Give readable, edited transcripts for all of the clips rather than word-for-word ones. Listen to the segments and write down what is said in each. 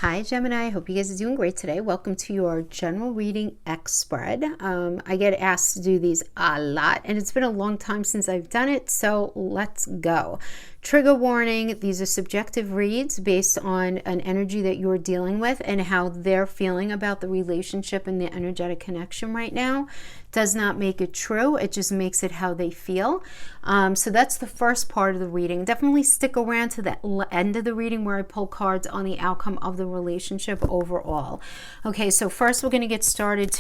Hi Gemini, hope you guys are doing great today. Welcome to your general reading X spread. I get asked to do these a lot and it's been a long time since I've done it, so let's go. Trigger warning, these are subjective reads based on an energy that you're dealing with and how they're feeling about the relationship and the energetic connection right now. Does not make it true, it just makes it how they feel. So that's the first part of the reading. Definitely stick around to the end of the reading where I pull cards on the outcome of the relationship overall. Okay, so first we're going to get started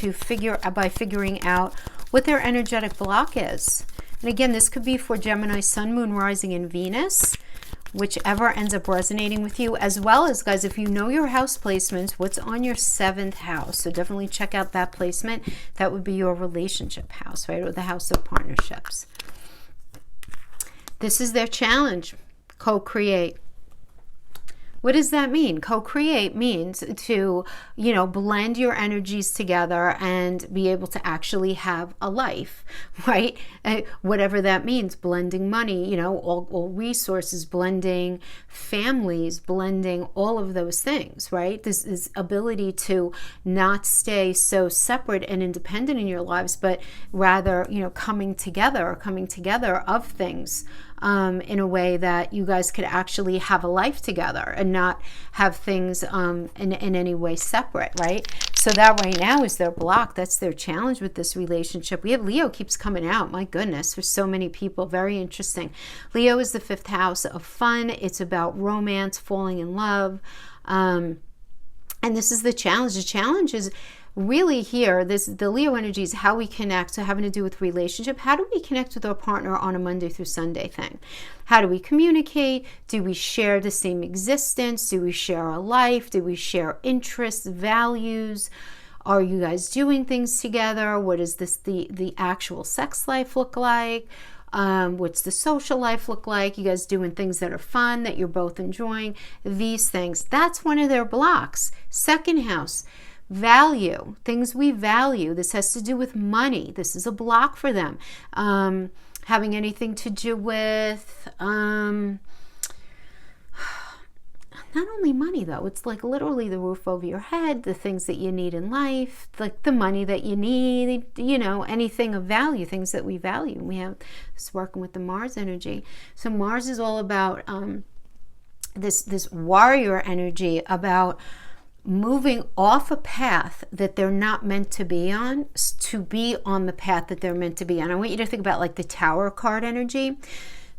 by figuring out what their energetic block is. And again, this could be for Gemini, Sun, Moon, Rising, and Venus, whichever ends up resonating with you, as well as, guys, if you know your house placements, what's on your 7th house. So definitely check out that placement. That would be your relationship house, right? Or the house of partnerships. This is their challenge. Co-create. What does that mean? Co-create means to, blend your energies together and be able to actually have a life, right? Whatever that means, blending money, all resources, blending families, blending all of those things, right? This ability to not stay so separate and independent in your lives, but rather, coming together of things. In a way that you guys could actually have a life together and not have things in any way separate, right? So that right now is their block. That's their challenge with this relationship. We have Leo keeps coming out. My goodness, for so many people. Very interesting. Leo is the 5th house of fun. It's about romance, falling in love. And this is the challenge. The challenge is really here, the Leo energy is how we connect, so having to do with relationship. How do we connect with our partner on a Monday through Sunday thing? How do we communicate? Do we share the same existence? Do we share our life? Do we share interests, values? Are you guys doing things together? What does the actual sex life look like? What's the social life look like? You guys doing things that are fun, that you're both enjoying? These things. That's one of their blocks. 2nd house. Value, things we value. This has to do with money. This is a block for them. Having anything to do with not only money, though. It's like literally the roof over your head, the things that you need in life, like the money that you need, anything of value, things that we value. And we have this working with the Mars energy. So Mars is all about this warrior energy, about moving off a path that they're not meant to be on the path that they're meant to be on. I want you to think about like the Tower card energy.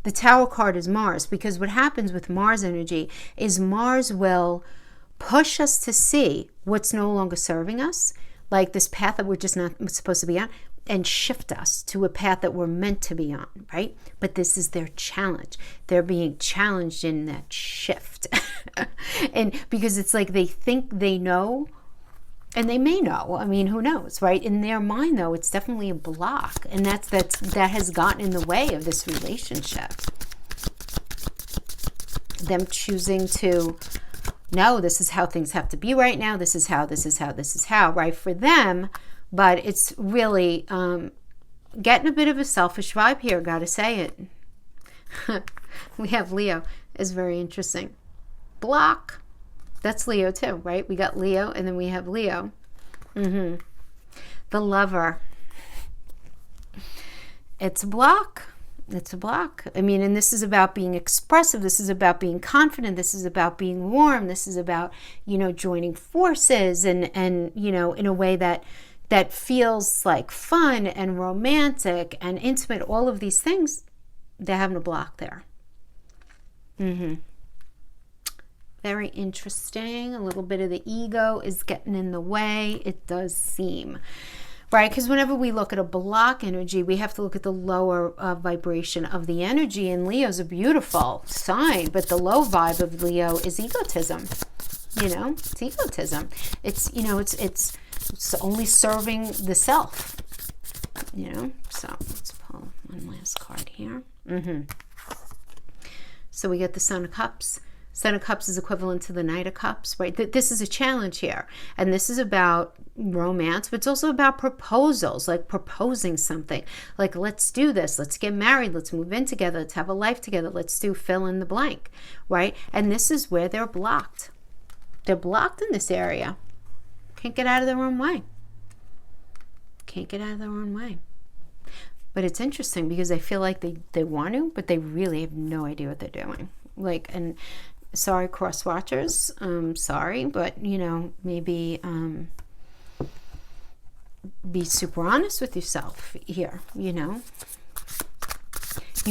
The Tower card is Mars, because what happens with Mars energy is Mars will push us to see what's no longer serving us, like this path that we're just not supposed to be on, and shift us to a path that we're meant to be on, right? But this is their challenge. They're being challenged in that shift. And because it's like they think they know, and they may know. I mean, who knows, right? In their mind, though, it's definitely a block. And that has gotten in the way of this relationship. Them choosing to, no, this is how things have to be right now. This is how, right? For them. But it's really getting a bit of a selfish vibe here, gotta say it. We have Leo. Is very interesting. Block. That's Leo too, right? We got Leo and then we have Leo. The Lover. It's a block. It's a block. I mean, and this is about being expressive. This is about being confident. This is about being warm. This is about, joining forces and in a way that feels like fun and romantic and intimate, all of these things. They're having a block there. Very interesting. A little bit of the ego is getting in the way. It does seem, right? Because whenever we look at a block energy, we have to look at the lower vibration of the energy. And Leo's a beautiful sign, but the low vibe of Leo is egotism. It's egotism. It's only serving the self, So let's pull one last card here. So we get the Son of Cups. Son of Cups is equivalent to the Knight of Cups, right? This is a challenge here. And this is about romance, but it's also about proposals, like proposing something. Like, let's do this. Let's get married. Let's move in together. Let's have a life together. Let's do fill in the blank, right? And this is where they're blocked. They're blocked in this area. Can't get out of their own way. Can't get out of their own way. But it's interesting because I feel like they want to, but they really have no idea what they're doing. Like, and sorry, cross watchers. Sorry, but maybe be super honest with yourself here. You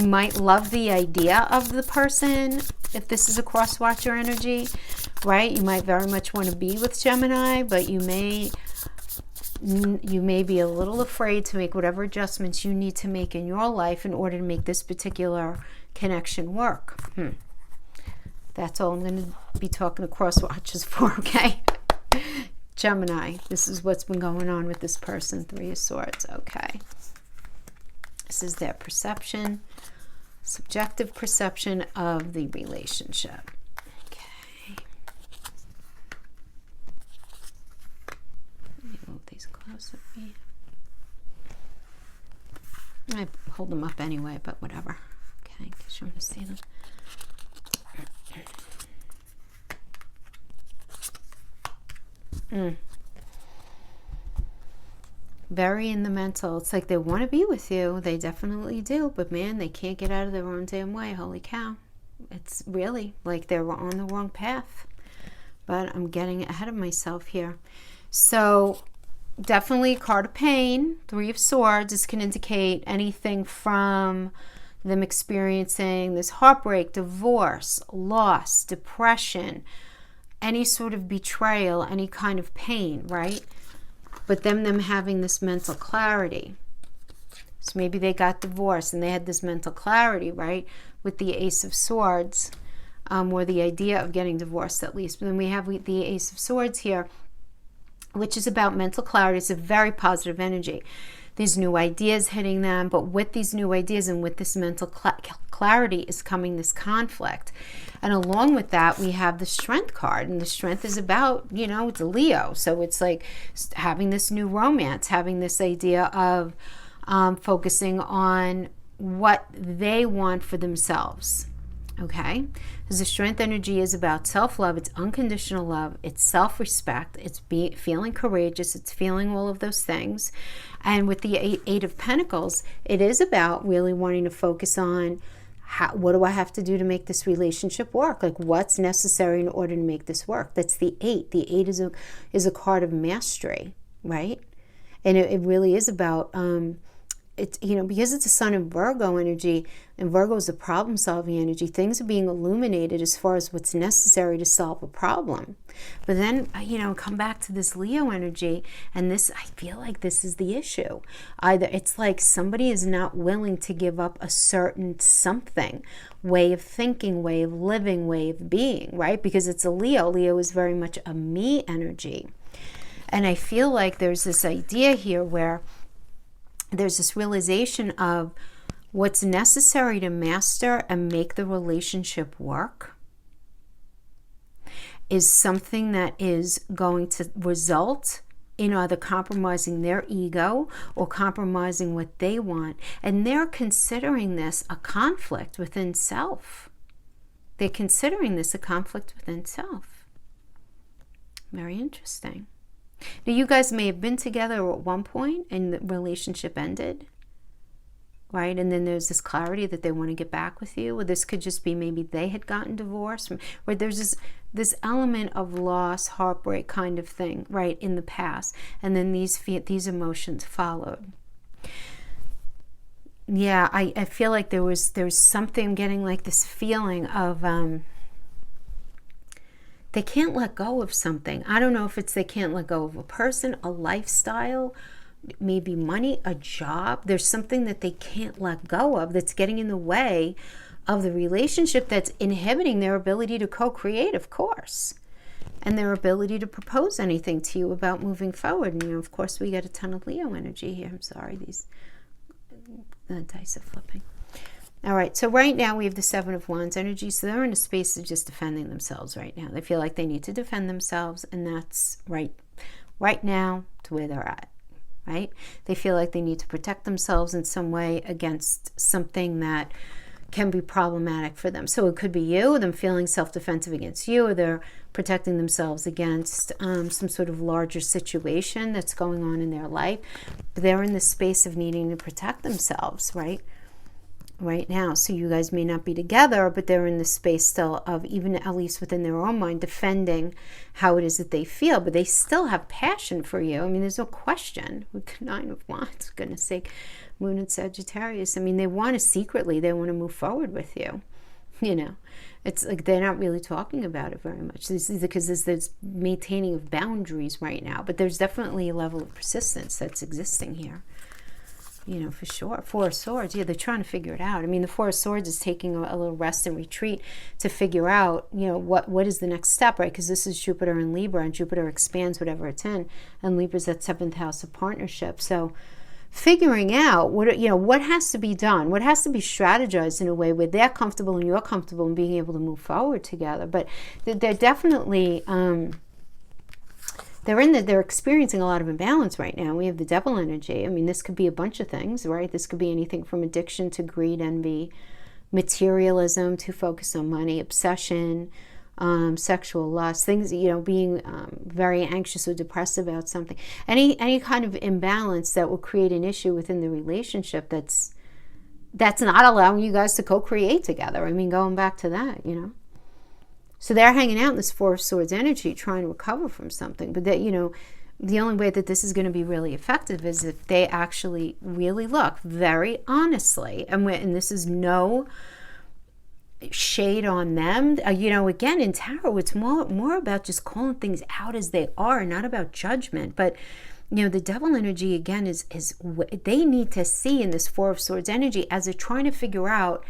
might love the idea of the person if this is a cross watcher energy, right? You might very much want to be with Gemini, but you may be a little afraid to make whatever adjustments you need to make in your life in order to make this particular connection work. That's all I'm going to be talking to cross watchers for, okay? Gemini, this is what's been going on with this person. 3 of Swords, okay. This is their perception, subjective perception of the relationship. Close with me. I hold them up anyway, but whatever. Okay, because you want to see them. Very in the mental. It's like they want to be with you. They definitely do, but man, they can't get out of their own damn way. Holy cow. It's really like they're on the wrong path. But I'm getting ahead of myself here. So definitely card of pain. 3 of Swords. This can indicate anything from them experiencing this heartbreak, divorce, loss, depression, any sort of betrayal, any kind of pain, right? But them having this mental clarity. So maybe they got divorced and they had this mental clarity, right? With the Ace of Swords, or the idea of getting divorced at least. But then we have the Ace of Swords here, which is about mental clarity. It's a very positive energy. These new ideas hitting them, but with these new ideas and with this mental clarity is coming this conflict. And along with that, we have the Strength card. And the Strength is about, it's a Leo. So it's like having this new romance, having this idea of focusing on what they want for themselves. Okay? Because the Strength energy is about self-love, it's unconditional love, it's self-respect, it's feeling courageous, it's feeling all of those things. And with the Eight of Pentacles, it is about really wanting to focus on what do I have to do to make this relationship work? Like what's necessary in order to make this work? That's the 8. The 8 is a card of mastery, right? And it really is about it's, because it's a Sun in Virgo energy, and Virgo is a problem-solving energy, things are being illuminated as far as what's necessary to solve a problem. But then, come back to this Leo energy, and this, I feel like this is the issue. Either it's like somebody is not willing to give up a certain something, way of thinking, way of living, way of being, right? Because it's a Leo. Leo is very much a me energy. And I feel like there's this idea here where there's this realization of what's necessary to master and make the relationship work is something that is going to result in either compromising their ego or compromising what they want. And they're considering this a conflict within self. They're considering this a conflict within self. Very interesting. Now, you guys may have been together at one point and the relationship ended, right? And then there's this clarity that they want to get back with you. Or this could just be maybe they had gotten divorced, where there's this element of loss, heartbreak kind of thing, right, in the past. And then these emotions followed. Yeah, I feel like there's something getting like this feeling of they can't let go of something. I don't know if it's they can't let go of a person, a lifestyle, maybe money, a job. There's something that they can't let go of that's getting in the way of the relationship, that's inhibiting their ability to co-create, of course, and their ability to propose anything to you about moving forward. And, of course, we got a ton of Leo energy here. I'm sorry, the dice are flipping. All right, so right now we have the Seven of Wands energy, so they're in a space of just defending themselves right now. They feel like they need to defend themselves, and that's right now to where they're at, right? They feel like they need to protect themselves in some way against something that can be problematic for them. So it could be you, them feeling self-defensive against you, or they're protecting themselves against some sort of larger situation that's going on in their life. But they're in the space of needing to protect themselves, right now. So you guys may not be together, but they're in the space still of, even at least within their own mind, defending how it is that they feel, but they still have passion for you. I mean, there's no question. With 9 of Wands, for goodness sake, Moon and Sagittarius. I mean, they want to move forward with you. It's like they're not really talking about it very much. This is because there's maintaining of boundaries right now, but there's definitely a level of persistence that's existing here. For sure. 4 of Swords, they're trying to figure it out. I mean, the 4 of Swords is taking a little rest and retreat to figure out, what is the next step, right? Because this is Jupiter in Libra, and Jupiter expands whatever it's in, and Libra's that 7th house of partnership. So figuring out what has to be done, what has to be strategized in a way where they're comfortable and you're comfortable and being able to move forward together. But they're definitely... they're experiencing a lot of imbalance right now. We have the Devil energy. I mean, this could be a bunch of things, right? This could be anything from addiction to greed, envy, materialism, to focus on money, obsession, sexual lust, things, being very anxious or depressed about something. Any kind of imbalance that will create an issue within the relationship that's not allowing you guys to co-create together. I mean, going back to that, So they're hanging out in this 4 of Swords energy, trying to recover from something. But that, the only way that this is going to be really effective is if they actually really look very honestly. And this is no shade on them. Again, in tarot, it's more about just calling things out as they are, not about judgment. But the Devil energy, again, is they need to see in this 4 of Swords energy as they're trying to figure out,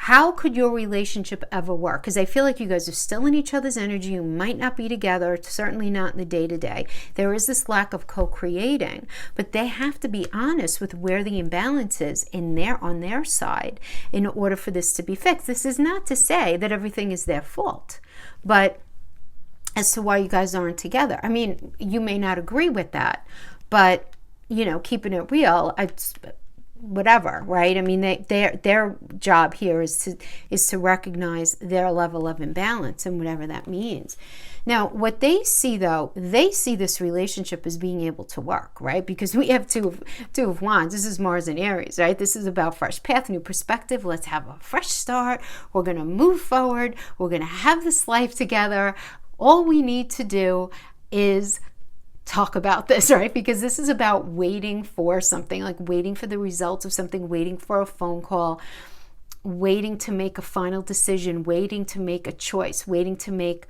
how could your relationship ever work? Because I feel like you guys are still in each other's energy. You might not be together, certainly not in the day-to-day. There is this lack of co-creating, but they have to be honest with where the imbalance is on their side in order for this to be fixed. This is not to say that everything is their fault, but as to why you guys aren't together. I mean, you may not agree with that, but, keeping it real, whatever, right? I mean, their job here is to recognize their level of imbalance and whatever that means. Now, what they see, though, they see this relationship as being able to work, right? Because we have two of Wands. This is Mars and Aries, right? This is about fresh path, new perspective. Let's have a fresh start. We're going to move forward. We're going to have this life together. All we need to do is talk about this, right? Because this is about waiting for something, like waiting for the results of something, waiting for a phone call, waiting to make a final decision, waiting to make a choice, waiting to make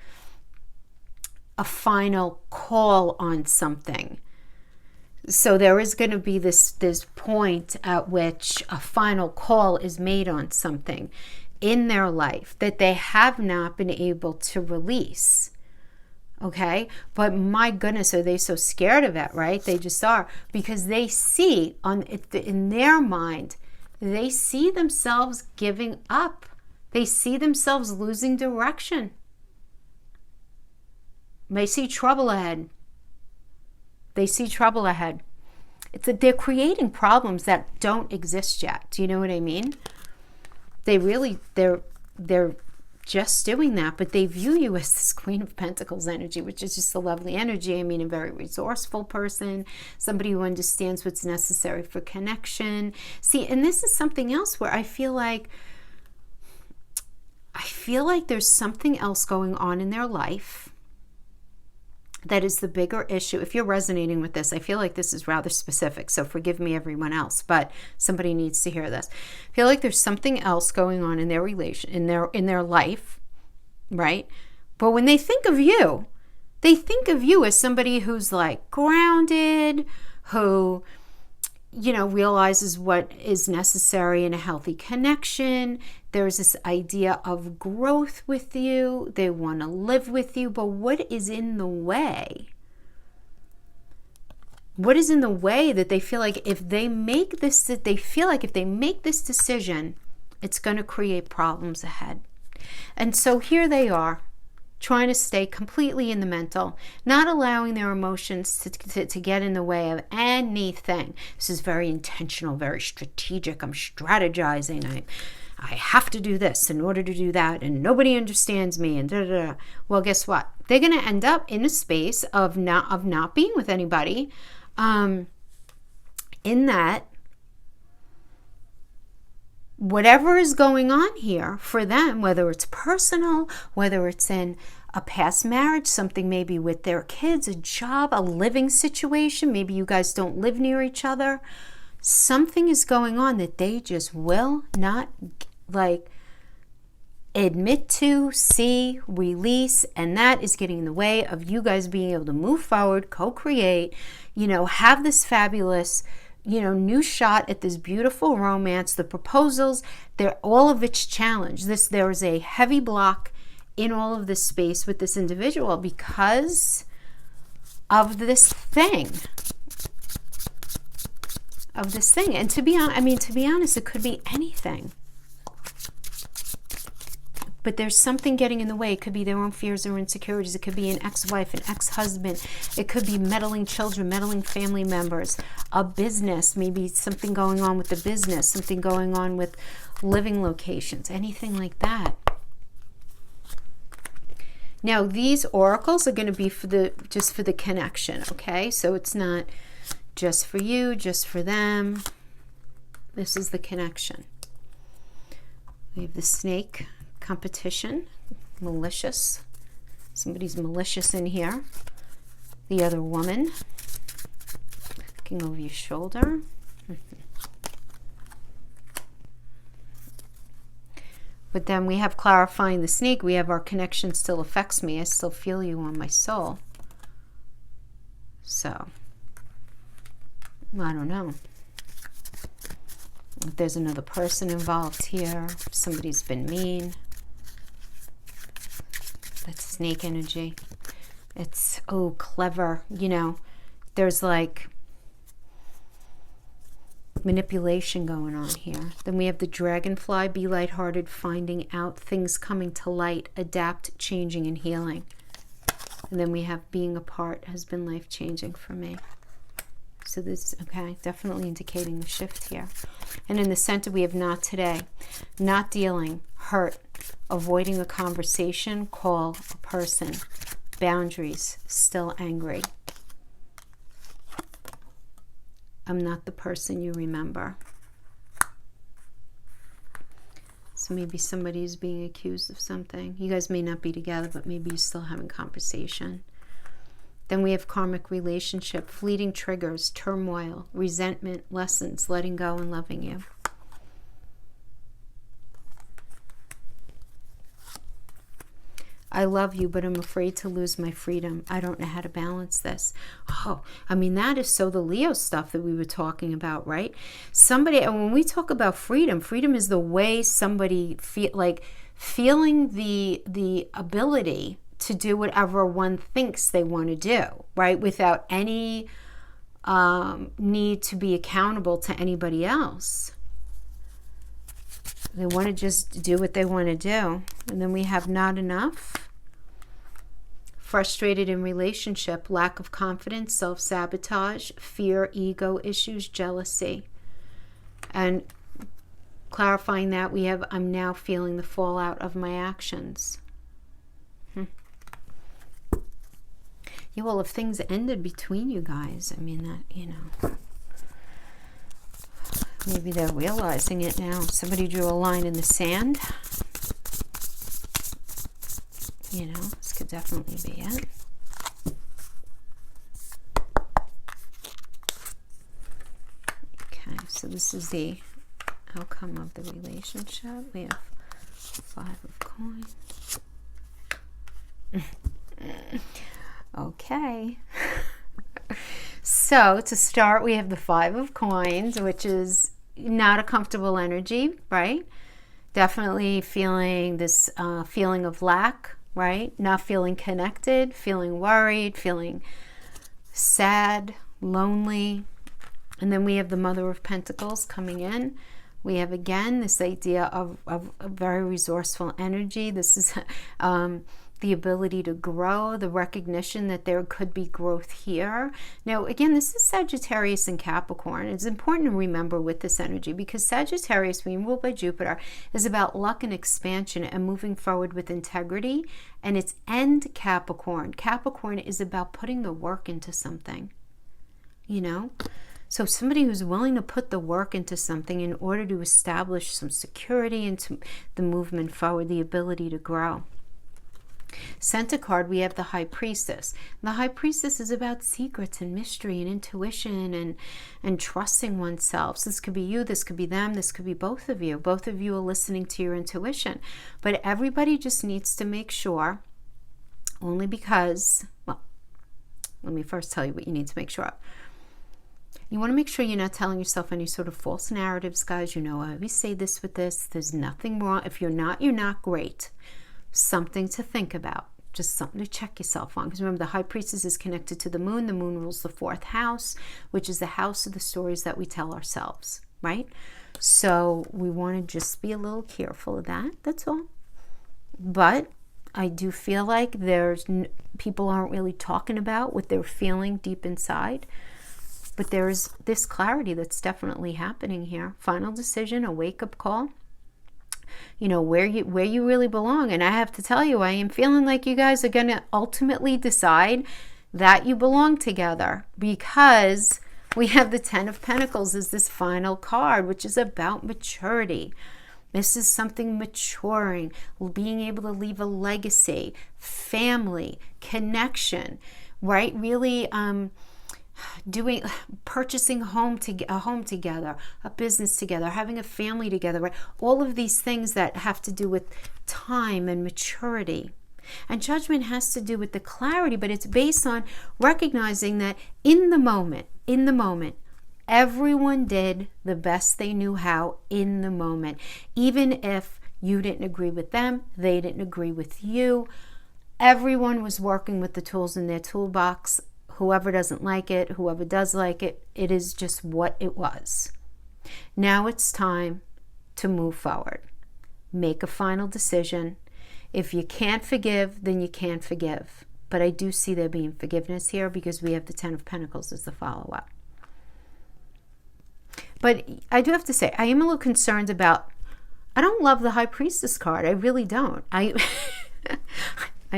a final call on something. So there is going to be this point at which a final call is made on something in their life that they have not been able to release. Okay, but my goodness, are they so scared of it, right? They just are, because they see in their mind, they see themselves giving up. They see themselves losing direction. They see trouble ahead. It's that they're creating problems that don't exist yet. Do you know what I mean? They're just doing that, but they view you as this Queen of Pentacles energy, which is just a lovely energy. I mean, a very resourceful person, somebody who understands what's necessary for connection. See, and this is something else where I feel like there's something else going on in their life that is the bigger issue. If you're resonating with this, I feel like this is rather specific, so forgive me, everyone else, but somebody needs to hear this. I feel like there's something else going on in their relation, in their life, right? But when they think of you as somebody who's like grounded, who, realizes what is necessary in a healthy connection. There's this idea of growth with you. They want to live with you, but what is in the way? What is in the way that they feel like if they make this decision, it's going to create problems ahead? And so here they are, trying to stay completely in the mental, not allowing their emotions to get in the way of anything. This is very intentional, very strategic. I'm strategizing. I have to do this in order to do that, and nobody understands me, and da da da. Well, guess what? They're going to end up in a space of not being with anybody, in that whatever is going on here for them, whether it's personal, whether it's in a past marriage, something maybe with their kids, a job, a living situation, maybe you guys don't live near each other, something is going on that they just will not admit to, see, release, and that is getting in the way of you guys being able to move forward, co-create, have this fabulous new shot at this beautiful romance. The proposals, all of it's challenged. There is a heavy block in all of this space with this individual because of this thing. And to be honest, it could be anything. But there's something getting in the way. It could be their own fears or insecurities. It could be an ex-wife, an ex-husband. It could be meddling children, meddling family members, a business, maybe something going on with the business, something going on with living locations, anything like that. Now, these oracles are going to be just for the connection, okay? So it's not just for you, just for them. This is the connection. We have the snake. Competition, malicious. Somebody's malicious in here. The other woman, looking over your shoulder. But then we have clarifying the snake. We have our connection still affects me. I still feel you on my soul. So, I don't know. If there's another person involved here, if somebody's been mean. That's snake energy. It's, clever. There's manipulation going on here. Then we have the dragonfly, be lighthearted, finding out, things coming to light, adapt, changing, and healing. And then we have being apart has been life-changing for me. So this, definitely indicating the shift here. And in the center, we have not today. Not dealing, hurt, avoiding a conversation, call a person. Boundaries, still angry. I'm not the person you remember. So maybe somebody is being accused of something. You guys may not be together, but maybe you're still having conversation. Then we have karmic relationship, fleeting triggers, turmoil, resentment, lessons, letting go and loving you. I love you, but I'm afraid to lose my freedom. I don't know how to balance this. That is so the Leo stuff that we were talking about, right? Somebody, and when we talk about freedom, freedom is the way somebody feeling the ability to do whatever one thinks they want to do, right? Without any need to be accountable to anybody else. They want to just do what they want to do. And then we have not enough. Frustrated in relationship, lack of confidence, self-sabotage, fear, ego issues, jealousy. And clarifying that, we have, I'm now feeling the fallout of my actions. Yeah, well, if things ended between you guys, maybe they're realizing it now. Somebody drew a line in the sand. This could definitely be it. Okay, so this is the outcome of the relationship. We have 5 of coins. Okay. So to start, we have the 5 of coins, which is not a comfortable energy, right? Definitely feeling this feeling of lack, right? Not feeling connected, feeling worried, feeling sad, lonely. And then we have the Mother of Pentacles coming in. We have, again, this idea of a very resourceful energy. This is the ability to grow, the recognition that there could be growth here. Now, again, this is Sagittarius and Capricorn. It's important to remember with this energy because Sagittarius, being ruled by Jupiter, is about luck and expansion and moving forward with integrity. And its end Capricorn. Capricorn is about putting the work into something, you know? So somebody who's willing to put the work into something in order to establish some security into the movement forward, the ability to grow. Center card, we have the High Priestess. The High Priestess is about secrets and mystery and intuition and trusting oneself. So this could be you, this could be them, this could be both of you. Both of you are listening to your intuition. But everybody just needs to make sure, only because, well, let me first tell you what you need to make sure of. You want to make sure you're not telling yourself any sort of false narratives, guys. You know, I always say this with this. There's nothing wrong. If you're not great. Something to think about. Just something to check yourself on. Because remember, the High Priestess is connected to the moon. The moon rules the 4th house, which is the house of the stories that we tell ourselves, right? So we want to just be a little careful of that. That's all. But I do feel like people aren't really talking about what they're feeling deep inside. But there's this clarity that's definitely happening here. Final decision, a wake-up call. You know, where you really belong. And I have to tell you, I am feeling like you guys are going to ultimately decide that you belong together, because we have the 10 of Pentacles as this final card, which is about maturity. This is something maturing, being able to leave a legacy, family, connection, right? Really, purchasing a home together, a business together, having a family together, right? All of these things that have to do with time and maturity. And judgment has to do with the clarity, but it's based on recognizing that in the moment, everyone did the best they knew how in the moment. Even if you didn't agree with them, they didn't agree with you. Everyone was working with the tools in their toolbox. Whoever doesn't like it, whoever does like it, it is just what it was. Now it's time to move forward. Make a final decision. If you can't forgive, then you can't forgive. But I do see there being forgiveness here because we have the 10 of Pentacles as the follow-up. But I do have to say, I am a little concerned about, I don't love the High Priestess card. I really don't. I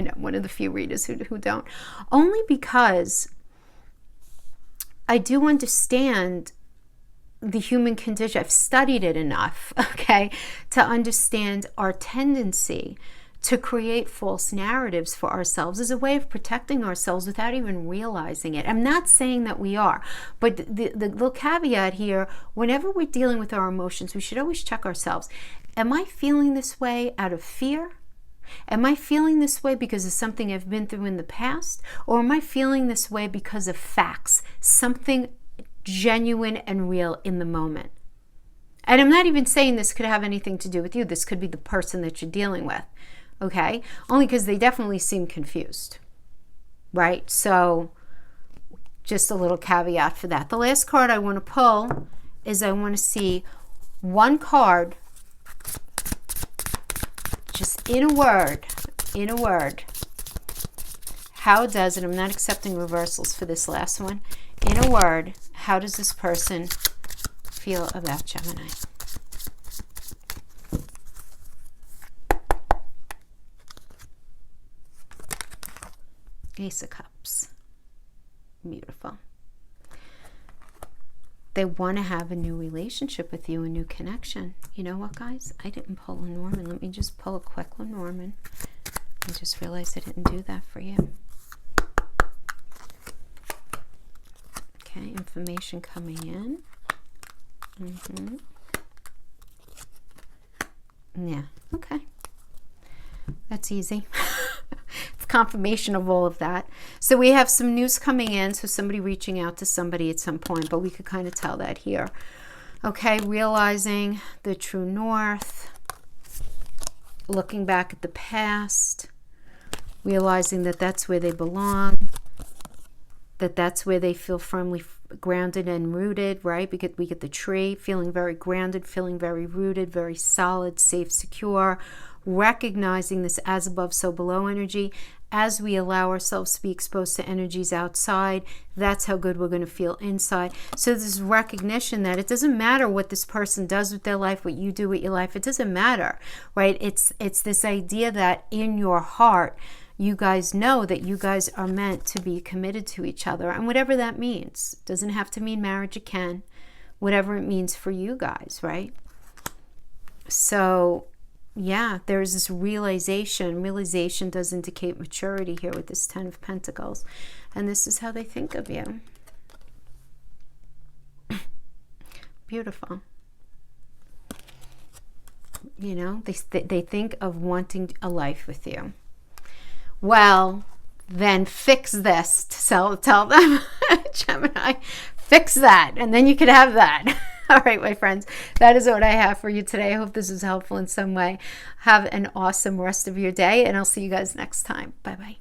know, one of the few readers who don't. Only because I do understand the human condition. I've studied it enough, okay, to understand our tendency to create false narratives for ourselves as a way of protecting ourselves without even realizing it. I'm not saying that we are, but the little caveat here, whenever we're dealing with our emotions, we should always check ourselves. Am I feeling this way out of fear? Am I feeling this way because of something I've been through in the past? Or am I feeling this way because of facts, something genuine and real in the moment? And I'm not even saying this could have anything to do with you. This could be the person that you're dealing with, okay? Only because they definitely seem confused, right? So just a little caveat for that. The last card I want to pull is I want to see one card, just in a word, how does, and I'm not accepting reversals for this last one, in a word, how does this person feel about Gemini? Ace of Cups. Beautiful. They want to have a new relationship with you, a new connection. You know what, guys? I didn't pull a Norman. Let me just pull a quick Norman. I just realized I didn't do that for you. Okay, information coming in. Yeah, okay. That's easy. It's confirmation of all of that. So we have some news coming in, so somebody reaching out to somebody at some point, but we could kind of tell that here. Okay, realizing the true north, looking back at the past, realizing that that's where they belong, that that's where they feel firmly grounded and rooted, right? Because we get the tree, feeling very grounded, feeling very rooted, very solid, safe, secure, recognizing this as above, so below energy. As we allow ourselves to be exposed to energies outside, that's how good we're going to feel inside. So this recognition that it doesn't matter what this person does with their life, what you do with your life, it doesn't matter, right? It's this idea that in your heart, you guys know that you guys are meant to be committed to each other. And whatever that means, doesn't have to mean marriage, it can. Whatever it means for you guys, right? So yeah, there's this realization. Realization does indicate maturity here with this 10 of Pentacles. And this is how they think of you. Beautiful. You know, they think of wanting a life with you. Well, then fix this. Tell them, Gemini, fix that. And then you can have that. All right, my friends, that is what I have for you today. I hope this was helpful in some way. Have an awesome rest of your day, and I'll see you guys next time. Bye-bye.